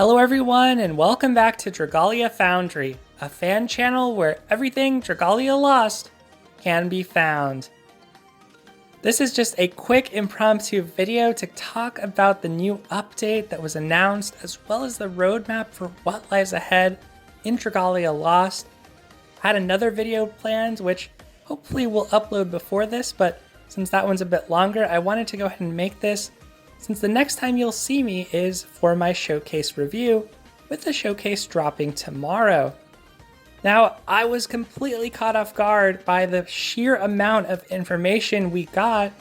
Hello everyone and welcome back to Dragalia Foundry, a fan channel where everything Dragalia Lost can be found. This is just a quick impromptu video to talk about the new update that was announced as well as the roadmap for what lies ahead in Dragalia Lost. I had another video planned which hopefully will upload before this, but since that one's a bit longer, I wanted to go ahead and make this since the next time you'll see me is for my showcase review, with the showcase dropping tomorrow. Now, I was completely caught off guard by the sheer amount of information we got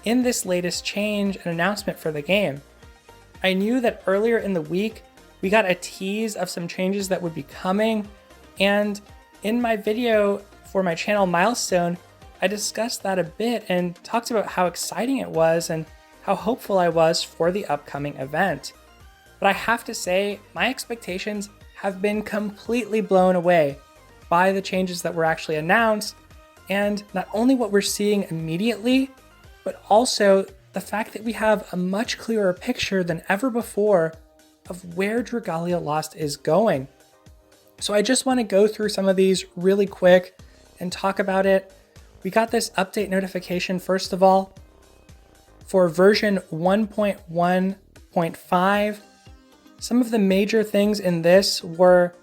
in this latest change and announcement for the game. I knew that earlier in the week, we got a tease of some changes that would be coming, and in my video for my channel milestone, I discussed that a bit and talked about how exciting it was and how hopeful I was for the upcoming event. But I have to say, my expectations have been completely blown away by the changes that were actually announced, and not only what we're seeing immediately, but also the fact that we have a much clearer picture than ever before of where Dragalia Lost is going. So I just want to go through some of these really quick and talk about it. We got this update notification, first of all, for version 1.1.5, some of the major things in this were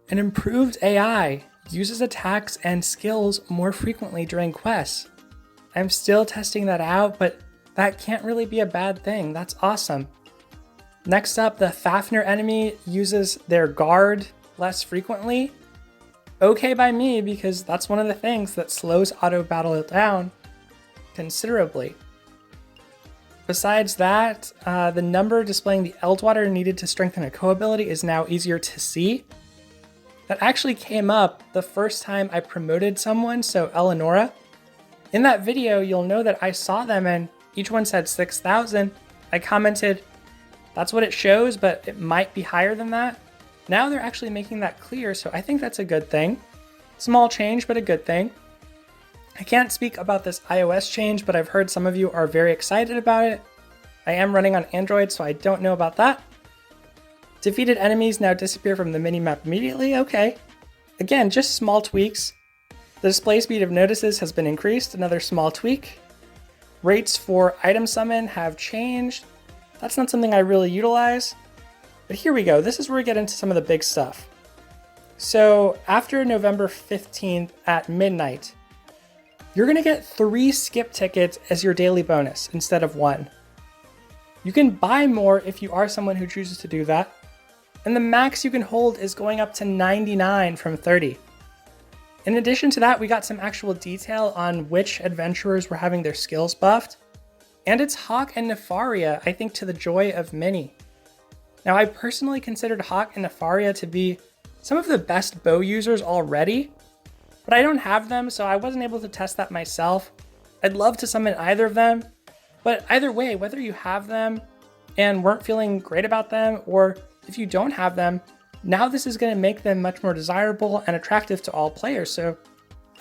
an improved AI, uses attacks and skills more frequently during quests. I'm still testing that out, but that can't really be a bad thing. That's awesome. Next up, the Fafnir enemy uses their guard less frequently. Okay by me, because that's one of the things that slows auto battle down considerably. Besides that, the number displaying the Eldwater needed to strengthen a co-ability is now easier to see. That actually came up the first time I promoted someone, so Eleonora. In that video, you'll know that I saw them and each one said 6,000. I commented, that's what it shows, but it might be higher than that. Now they're actually making that clear, so I think that's a good thing. Small change, but a good thing. I can't speak about this iOS change, but I've heard some of you are very excited about it. I am running on Android, so I don't know about that. Defeated enemies now disappear from the minimap immediately. Okay. Again, just small tweaks. The display speed of notices has been increased, another small tweak. Rates for item summon have changed. That's not something I really utilize. But here we go. This is where we get into some of the big stuff. So after November 15th at midnight, you're going to get 3 skip tickets as your daily bonus instead of 1. You can buy more if you are someone who chooses to do that, and the max you can hold is going up to 99 from 30. In addition to that, we got some actual detail on which adventurers were having their skills buffed, and it's Hawk and Nefaria, I think to the joy of many. Now, I personally considered Hawk and Nefaria to be some of the best bow users already, but I don't have them, so I wasn't able to test that myself. I'd love to summon either of them, but either way, whether you have them and weren't feeling great about them, or if you don't have them, now this is going to make them much more desirable and attractive to all players, so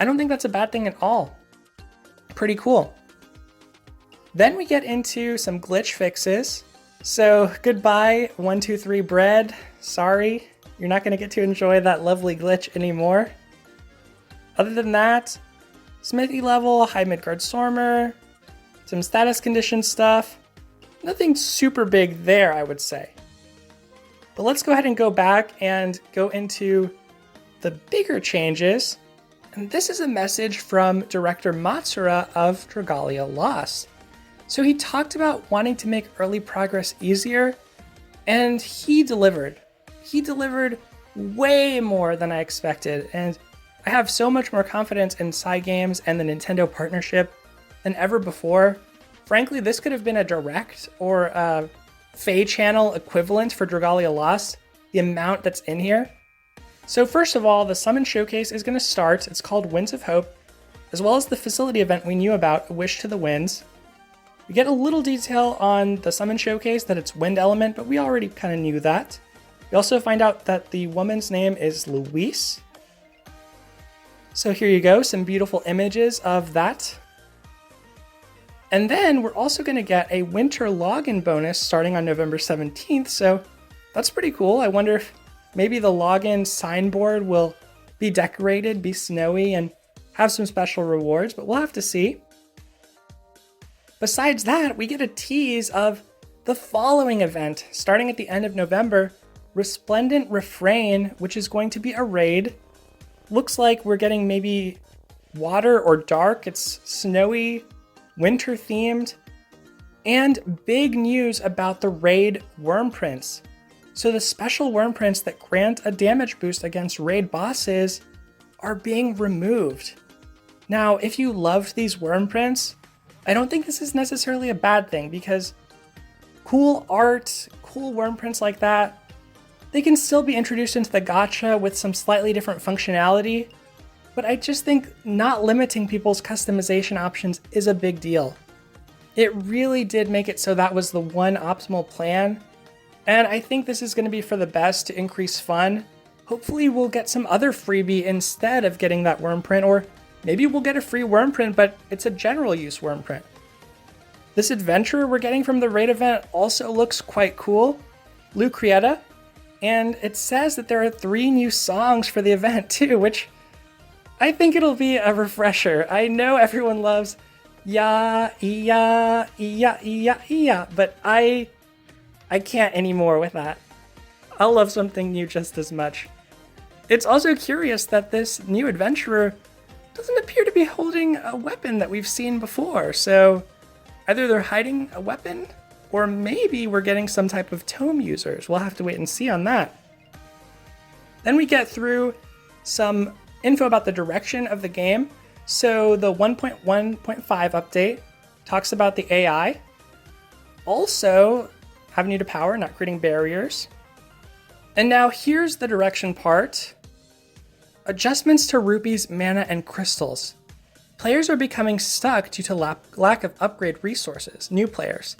I don't think that's a bad thing at all. Pretty cool. Then we get into some glitch fixes. So goodbye, 123 bread. Sorry, you're not going to get to enjoy that lovely glitch anymore. Other than that, smithy level, high midgard stormer, some status condition stuff. Nothing super big there, I would say. But let's go ahead and go back and go into the bigger changes. And this is a message from Director Matsuura of Dragalia Lost. So he talked about wanting to make early progress easier, and he delivered. He delivered way more than I expected, and I have so much more confidence in Cygames and the Nintendo partnership than ever before. Frankly, this could have been a Direct or a Fae channel equivalent for Dragalia Lost, the amount that's in here. So first of all, the Summon Showcase is going to start. It's called Winds of Hope, as well as the facility event we knew about, A Wish to the Winds. We get a little detail on the Summon Showcase that it's wind element, but we already kind of knew that. We also find out that the woman's name is Louise. So here you go, some beautiful images of that. And then we're also going to get a winter login bonus starting on November 17th, so That's pretty cool. I wonder if maybe the login signboard will be decorated, be snowy, and have some special rewards, but we'll have to see. Besides that, we get a tease of the following event starting at the end of November, Resplendent Refrain, which is going to be a raid. Looks like we're getting maybe water or dark. It's snowy, winter themed, and big news about the raid worm prints. So the special worm prints that grant a damage boost against raid bosses are being removed. Now, if you loved these worm prints, I don't think this is necessarily a bad thing, because cool art, cool worm prints like that, they can still be introduced into the gacha with some slightly different functionality, but I just think not limiting people's customization options is a big deal. It really did make it so that was the one optimal plan, and I think this is going to be for the best to increase fun. Hopefully we'll get some other freebie instead of getting that worm print, or maybe we'll get a free worm print, but it's a general use worm print. This adventure we're getting from the raid event also looks quite cool, Lucreta, and it says that there are 3 new songs for the event too, which I think it'll be a refresher. I know everyone loves ya, iya, iya, iya, iya, but I can't anymore with that. I'll love something new just as much. It's also curious that this new adventurer doesn't appear to be holding a weapon that we've seen before, so either they're hiding a weapon, or maybe we're getting some type of tome users. We'll have to wait and see on that. Then we get through some info about the direction of the game. So the 1.1.5 update talks about the AI. Also, Avenue to Power, not creating barriers. And now here's the direction part. Adjustments to rupees, mana, and crystals. Players are becoming stuck due to lack of upgrade resources, new players.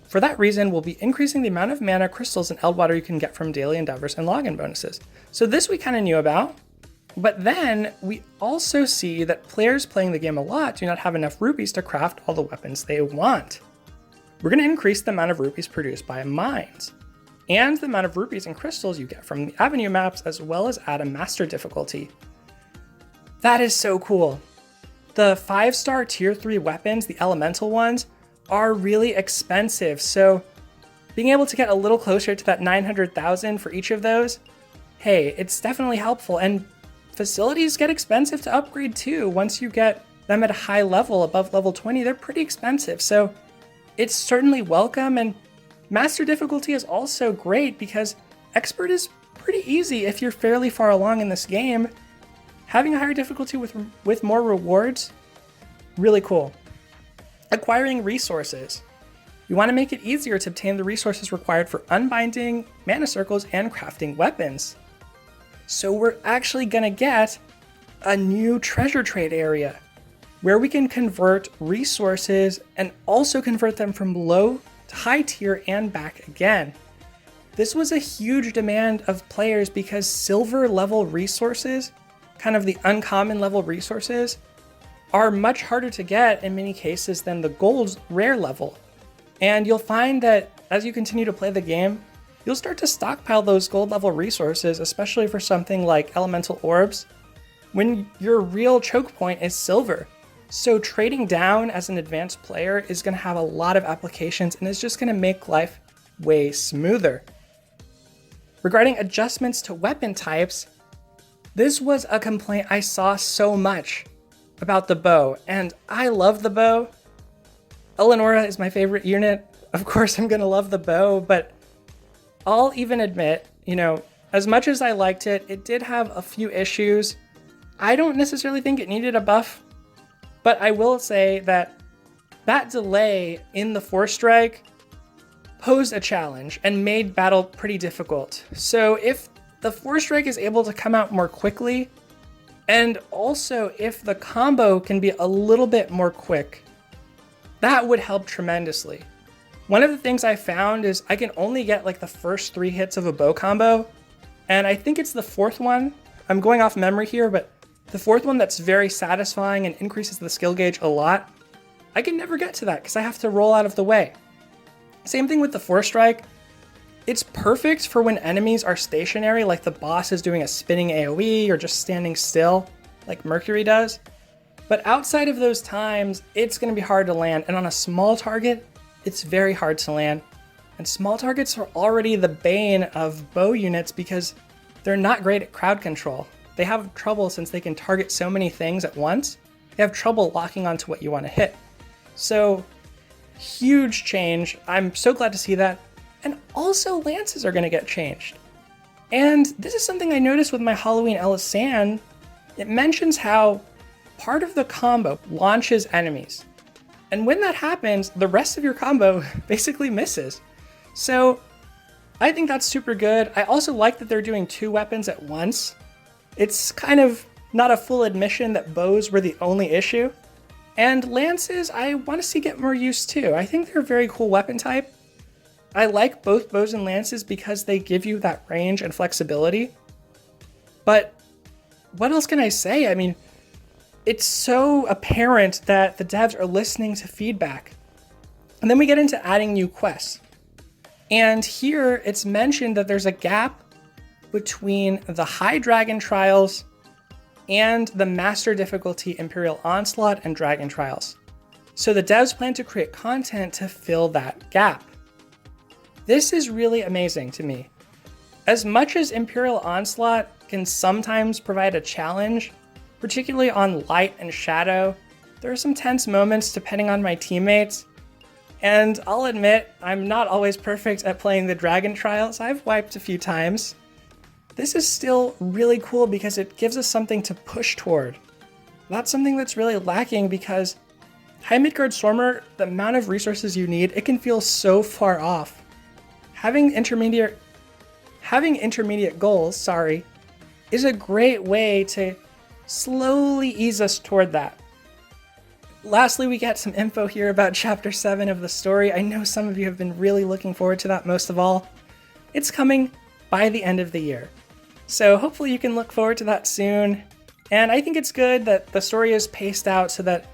For that reason, we'll be increasing the amount of mana, crystals, and Eldwater you can get from daily endeavors and login bonuses. So this we kind of knew about. But then we also see that players playing the game a lot do not have enough rupees to craft all the weapons they want. We're going to increase the amount of rupees produced by mines, and the amount of rupees and crystals you get from the Avenue maps, as well as add a master difficulty. That is so cool. The 5-star tier 3 weapons, the elemental ones, are really expensive, so being able to get a little closer to that 900,000 for each of those, hey, it's definitely helpful. And facilities get expensive to upgrade too. Once you get them at a high level, above level 20, they're pretty expensive. So it's certainly welcome, and master difficulty is also great because expert is pretty easy if you're fairly far along in this game. Having a higher difficulty with more rewards, really cool. Acquiring resources. You want to make it easier to obtain the resources required for unbinding, mana circles, and crafting weapons. So we're actually going to get a new treasure trade area where we can convert resources and also convert them from low to high tier and back again. This was a huge demand of players because silver level resources, kind of the uncommon level resources, are much harder to get in many cases than the gold rare level. And you'll find that as you continue to play the game, you'll start to stockpile those gold level resources, especially for something like elemental orbs, when your real choke point is silver. So trading down as an advanced player is going to have a lot of applications and is just going to make life way smoother. Regarding adjustments to weapon types, this was a complaint I saw so much about the bow, and I love the bow. Eleonora is my favorite unit. Of course I'm going to love the bow, but I'll even admit, as much as I liked it, it did have a few issues. I don't necessarily think it needed a buff, but I will say that delay in the 4-strike posed a challenge and made battle pretty difficult. So if the 4-strike is able to come out more quickly, and also if the combo can be a little bit more quick, that would help tremendously. One of the things I found is I can only get like the first 3 hits of a bow combo, and I think it's the 4th one. I'm going off memory here, but the 4th one that's very satisfying and increases the skill gauge a lot, I can never get to that because I have to roll out of the way. Same thing with the 4-strike. It's perfect for when enemies are stationary, like the boss is doing a spinning AoE or just standing still, like Mercury does. But outside of those times, it's going to be hard to land, and on a small target, it's very hard to land. And small targets are already the bane of bow units because they're not great at crowd control. They have trouble since they can target so many things at once. They have trouble locking onto what you want to hit. So, huge change. I'm so glad to see that. And also, lances are going to get changed. And this is something I noticed with my Halloween Elisan. It mentions how part of the combo launches enemies. And when that happens, the rest of your combo basically misses. So I think that's super good. I also like that they're doing 2 weapons at once. It's kind of not a full admission that bows were the only issue. And lances, I want to see get more use too. I think they're a very cool weapon type. I like both bows and lances because they give you that range and flexibility. But what else can I say? I mean, it's so apparent that the devs are listening to feedback. And then we get into adding new quests. And here it's mentioned that there's a gap between the high dragon trials and the master difficulty Imperial Onslaught and Dragon Trials. So the devs plan to create content to fill that gap. This is really amazing to me. As much as Imperial Onslaught can sometimes provide a challenge, particularly on light and shadow, there are some tense moments depending on my teammates. And I'll admit, I'm not always perfect at playing the Dragon Trials. I've wiped a few times. This is still really cool because it gives us something to push toward. That's something that's really lacking because High Midgard Stormer, the amount of resources you need, it can feel so far off. Having intermediate goals, is a great way to slowly ease us toward that. Lastly, we get some info here about Chapter 7 of the story. I know some of you have been really looking forward to that most of all. It's coming by the end of the year. So hopefully you can look forward to that soon. And I think it's good that the story is paced out so that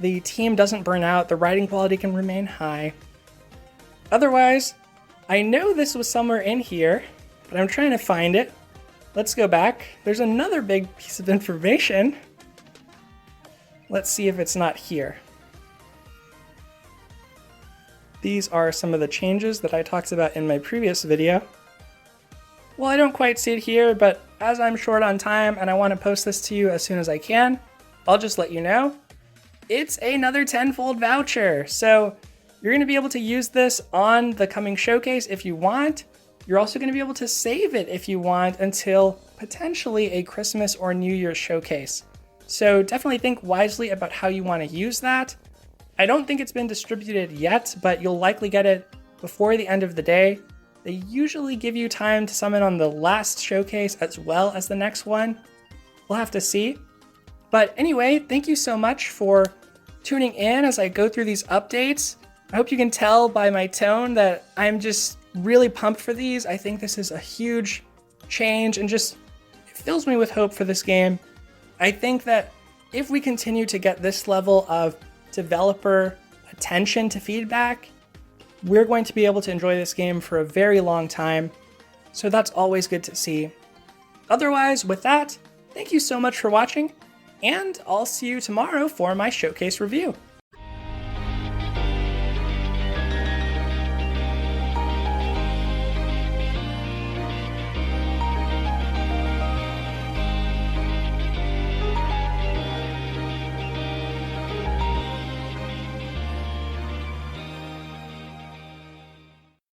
the team doesn't burn out, the writing quality can remain high. Otherwise, I know this was somewhere in here, but I'm trying to find it. Let's go back. There's another big piece of information. Let's see if it's not here. These are some of the changes that I talked about in my previous video. Well, I don't quite see it here, but as I'm short on time and I want to post this to you as soon as I can, I'll just let you know. It's another 10-fold voucher. So you're going to be able to use this on the coming showcase if you want. You're also going to be able to save it if you want until potentially a Christmas or New Year's showcase. So definitely think wisely about how you want to use that. I don't think it's been distributed yet, but you'll likely get it before the end of the day. They usually give you time to summon on the last showcase as well as the next one. We'll have to see. But anyway, thank you so much for tuning in as I go through these updates. I hope you can tell by my tone that I'm just really pumped for these. I think this is a huge change and just it fills me with hope for this game. I think that if we continue to get this level of developer attention to feedback, we're going to be able to enjoy this game for a very long time. So that's always good to see. Otherwise, with that, thank you so much for watching, and I'll see you tomorrow for my showcase review.